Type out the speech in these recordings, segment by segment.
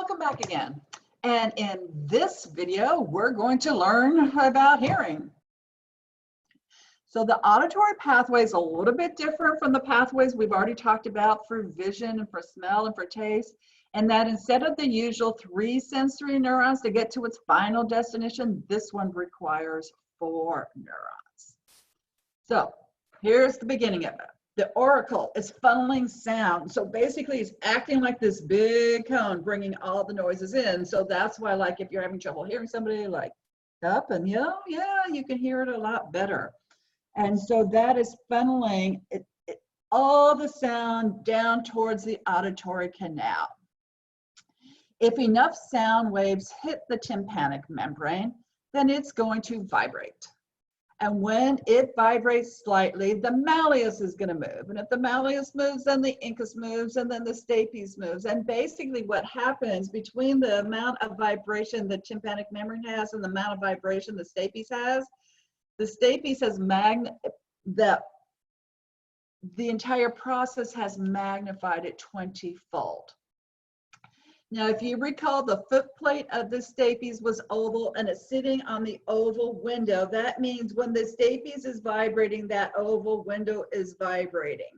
Welcome back again. And in this video, we're going to learn about hearing. So the auditory pathway is a little bit different from the pathways we've already talked about for vision and for smell and for taste, and that instead of the usual 3 sensory neurons to get to its final destination, this one requires 4 neurons. So here's the beginning of it. The auricle is funneling sound. So basically it's acting like this big cone bringing all the noises in. So that's why, like, if you're having trouble hearing somebody, like up and yeah, you can hear it a lot better. And so that is funneling all the sound down towards the auditory canal. If enough sound waves hit the tympanic membrane, then it's going to vibrate. And when it vibrates slightly, the malleus is going to move. And if the malleus moves, then the incus moves, and then the stapes moves. And basically what happens between the amount of vibration the tympanic membrane has and the amount of vibration the stapes has the entire process has magnified it 20-fold. Now, if you recall, the foot plate of the stapes was oval and it's sitting on the oval window. That means when the stapes is vibrating, that oval window is vibrating.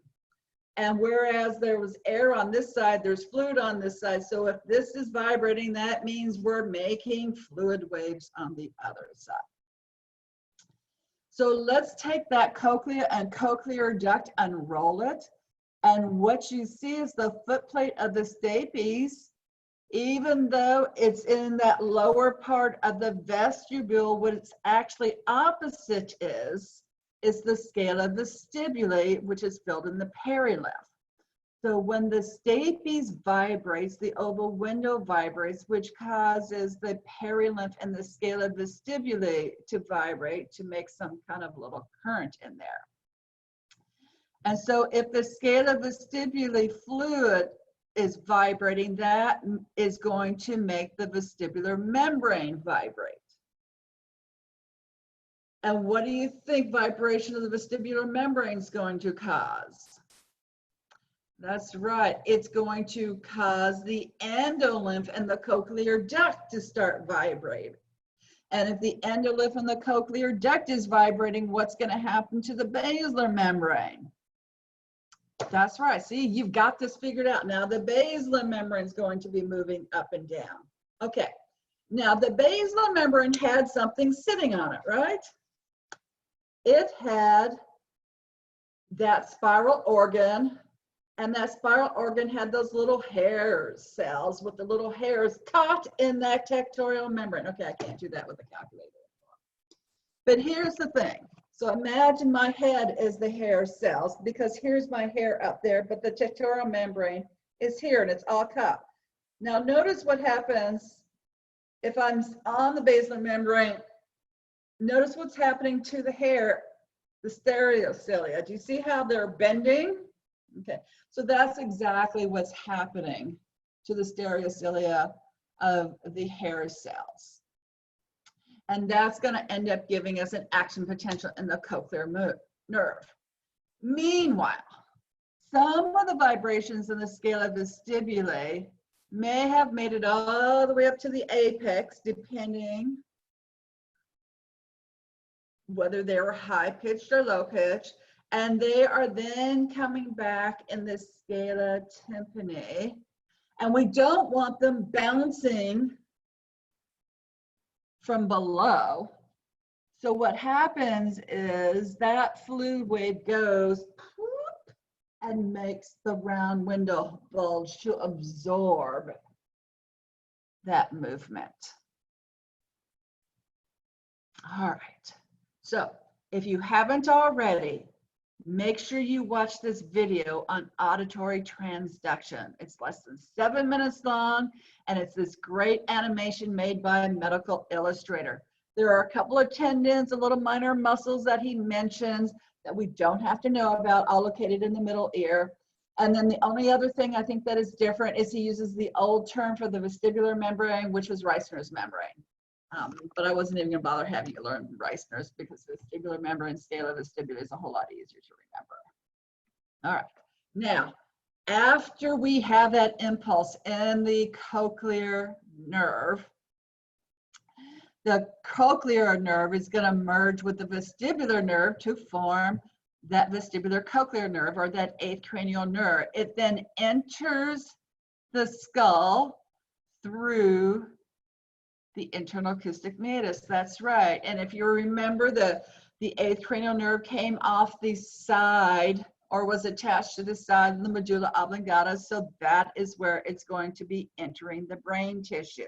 And whereas there was air on this side, there's fluid on this side. So if this is vibrating, that means we're making fluid waves on the other side. So let's take that cochlea and cochlear duct and roll it. And what you see is the foot plate of the stapes. Even though it's in that lower part of the vestibule, what it's actually opposite is the scala vestibuli, which is filled in the perilymph. So when the stapes vibrates, the oval window vibrates, which causes the perilymph and the scala vestibuli to vibrate to make some kind of little current in there. And so if the scala vestibuli fluid is vibrating, that is going to make the vestibular membrane vibrate. And what do you think vibration of the vestibular membrane is going to cause? That's right, it's going to cause the endolymph and the cochlear duct to start vibrating. And if the endolymph and the cochlear duct is vibrating, what's going to happen to the basilar membrane? That's right. See, you've got this figured out. Now the basilar membrane is going to be moving up and down. Okay. Now the basilar membrane had something sitting on it, right? It had that spiral organ, and that spiral organ had those little hair cells with the little hairs caught in that tectorial membrane. Okay, I can't do that with a calculator. But here's the thing. So imagine my head is the hair cells, because here's my hair up there, but the tectorial membrane is here and it's all cupped. Now notice what happens if I'm on the basilar membrane. Notice what's happening to the hair, the stereocilia. Do you see how they're bending? Okay, so that's exactly what's happening to the stereocilia of the hair cells. And that's going to end up giving us an action potential in the cochlear nerve. Meanwhile, some of the vibrations in the scala vestibuli may have made it all the way up to the apex, depending whether they were high-pitched or low-pitched, and they are then coming back in the scala tympani, and we don't want them bouncing from below. So what happens is that fluid wave goes and makes the round window bulge to absorb that movement. All right, so if you haven't already, make sure you watch this video on auditory transduction. It's less than 7 minutes long, and it's this great animation made by a medical illustrator. There are a couple of tendons, a little minor muscles that he mentions that we don't have to know about, all located in the middle ear. And then the only other thing I think that is different is he uses the old term for the vestibular membrane, which was Reisner's membrane. But I wasn't even going to bother having you learn Reisner's, because vestibular membrane, scala vestibuli is a whole lot easier to remember. All right, now after we have that impulse in the cochlear nerve, the cochlear nerve is going to merge with the vestibular nerve to form that vestibular cochlear nerve, or that eighth cranial nerve. It then enters the skull through the internal acoustic meatus. That's right. And if you remember, the eighth cranial nerve came off the side, or was attached to the side of the medulla oblongata, so that is where it's going to be entering the brain tissue.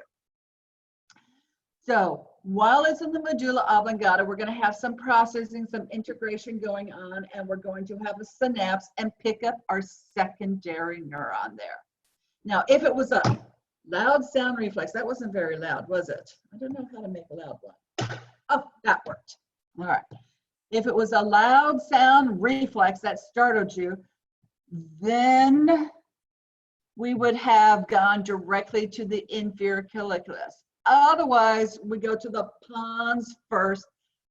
So while it's in the medulla oblongata, we're going to have some processing, some integration going on, and we're going to have a synapse and pick up our secondary neuron there. Now, if it was a loud sound reflex, that wasn't very loud, was it? I don't know how to make a loud one. Oh, that worked. All right. If it was a loud sound reflex that startled you, then we would have gone directly to the inferior colliculus. Otherwise, we go to the pons first,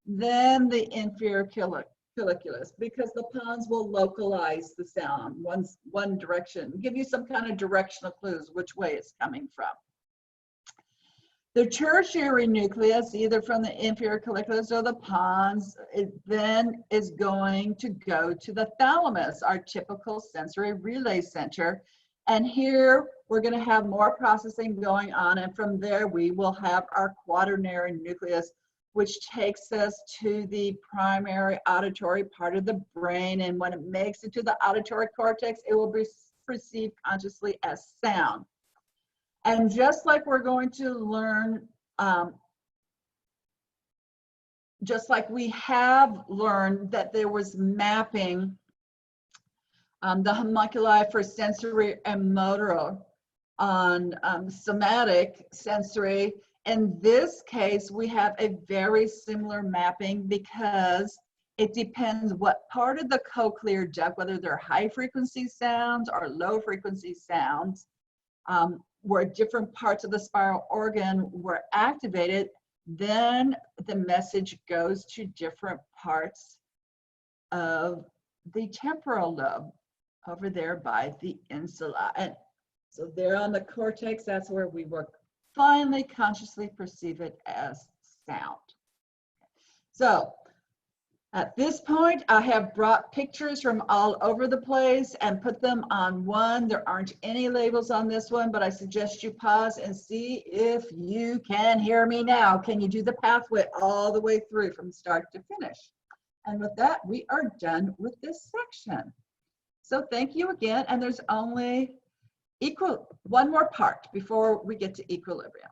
then the inferior colliculus, because the pons will localize the sound one direction, give you some kind of directional clues which way it's coming from. The tertiary nucleus, either from the inferior colliculus or the pons, it then is going to go to the thalamus, our typical sensory relay center. And here we're going to have more processing going on, and from there we will have our quaternary nucleus, which takes us to the primary auditory part of the brain. And when it makes it to the auditory cortex, it will be perceived consciously as sound. And just like we're going to learn, just like we have learned that there was mapping, the homunculi for sensory and motor on somatic sensory, in this case, we have a very similar mapping, because it depends what part of the cochlear duct, whether they're high frequency sounds or low frequency sounds, where different parts of the spiral organ were activated, then the message goes to different parts of the temporal lobe over there by the insula. And so there on the cortex, that's where we will finally consciously perceive it as sound. So at this point, I have brought pictures from all over the place and put them on one. There aren't any labels on this one, but I suggest you pause and see if you can hear me now. Can you do the pathway all the way through from start to finish? And with that, we are done with this section. So thank you again, and there's only one more part before we get to equilibrium.